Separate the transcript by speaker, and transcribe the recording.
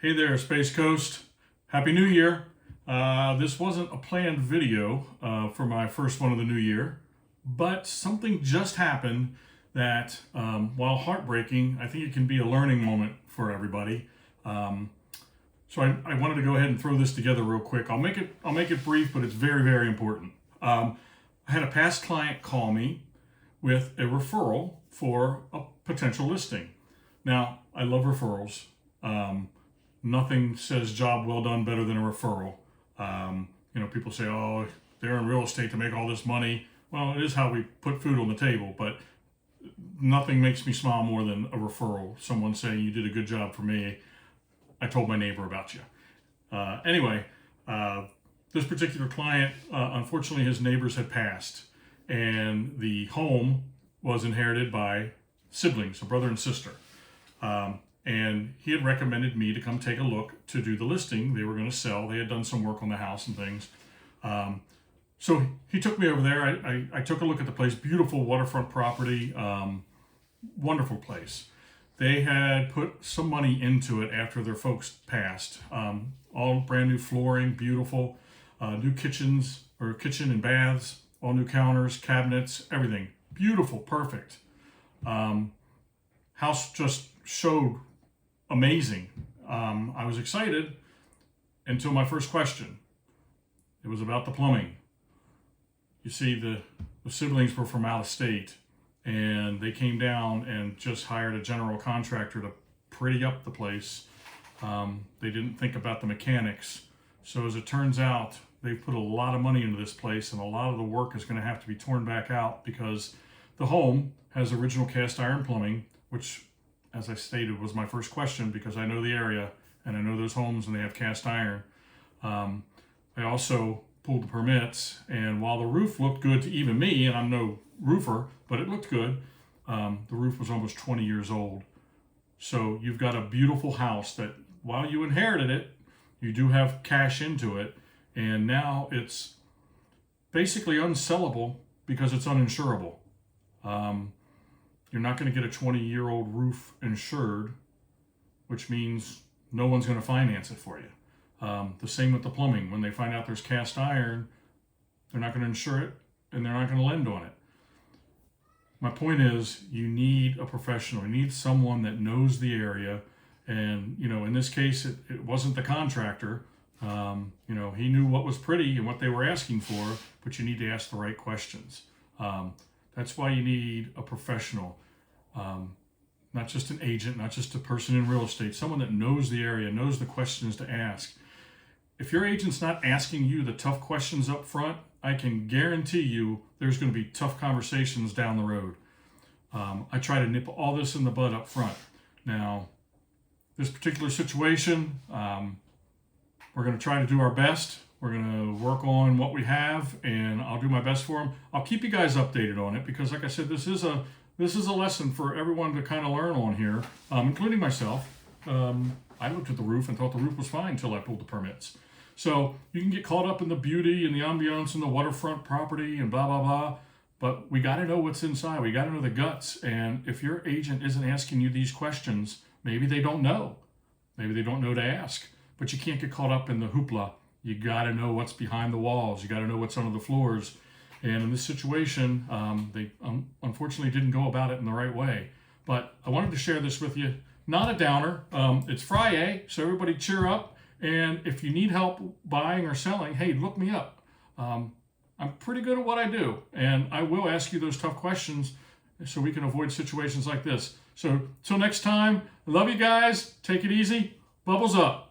Speaker 1: Hey there, Space Coast. Happy New Year. This wasn't a planned video for my first one of the new year, but something just happened that, while heartbreaking, I think it can be a learning moment for everybody. So I wanted to go ahead and throw this together real quick. I'll make it brief, but it's very, very important. I had a past client call me with a referral for a potential listing. Now, I love referrals. Nothing says job well done better than a referral. People say, oh, they're in real estate to make all this money. Well, it is how we put food on the table, but nothing makes me smile more than a referral. Someone saying, you did a good job for me. I told my neighbor about you. This particular client, unfortunately, his neighbors had passed, and the home was inherited by siblings, a brother and sister. And he had recommended me to come take a look to do the listing. They were going to sell. They had done some work on the house and things. So he took me over there. I took a look at the place. Beautiful waterfront property. Wonderful place. They had put some money into it after their folks passed. All brand new flooring, beautiful. New kitchen and baths, all new counters, cabinets, everything. Beautiful, perfect. House just showed amazing. I was excited until my first question. It was about the plumbing. You see, the siblings were from out of state, and they came down and just hired a general contractor to pretty up the place. They didn't think about the mechanics. So as it turns out, they put a lot of money into this place, and a lot of the work is going to have to be torn back out because the home has original cast iron plumbing, which, as I stated, was my first question because I know the area and I know those homes and they have cast iron. I also pulled the permits, and while the roof looked good to even me, and I'm no roofer, but it looked good, the roof was almost 20 years old. So you've got a beautiful house that, while you inherited it, you do have cash into it, and now it's basically unsellable because it's uninsurable. You're not going to get a 20-year-old roof insured, which means no one's going to finance it for you. The same with the plumbing. When they find out there's cast iron, they're not going to insure it, and they're not going to lend on it. My point is, you need a professional. You need someone that knows the area. And, in this case, it wasn't the contractor. He knew what was pretty and what they were asking for, but you need to ask the right questions. That's why you need a professional, not just an agent, not just a person in real estate, someone that knows the area, knows the questions to ask. If your agent's not asking you the tough questions up front, I can guarantee you there's going to be tough conversations down the road. I try to nip all this in the bud up front. Now, this particular situation, we're going to try to do our best. We're going to work on what we have, and I'll do my best for them. I'll keep you guys updated on it because, like I said, this is a lesson for everyone to kind of learn on here, including myself. I looked at the roof and thought the roof was fine until I pulled the permits. So you can get caught up in the beauty and the ambiance and the waterfront property and blah, blah, blah. But we got to know what's inside. We got to know the guts. And if your agent isn't asking you these questions, maybe they don't know. Maybe they don't know to ask. But you can't get caught up in the hoopla. You got to know what's behind the walls. You got to know what's under the floors. And in this situation, they unfortunately didn't go about it in the right way. But I wanted to share this with you. Not a downer. It's Friday, so everybody cheer up. And if you need help buying or selling, hey, look me up. I'm pretty good at what I do. And I will ask you those tough questions so we can avoid situations like this. So till next time, I love you guys. Take it easy. Bubbles up.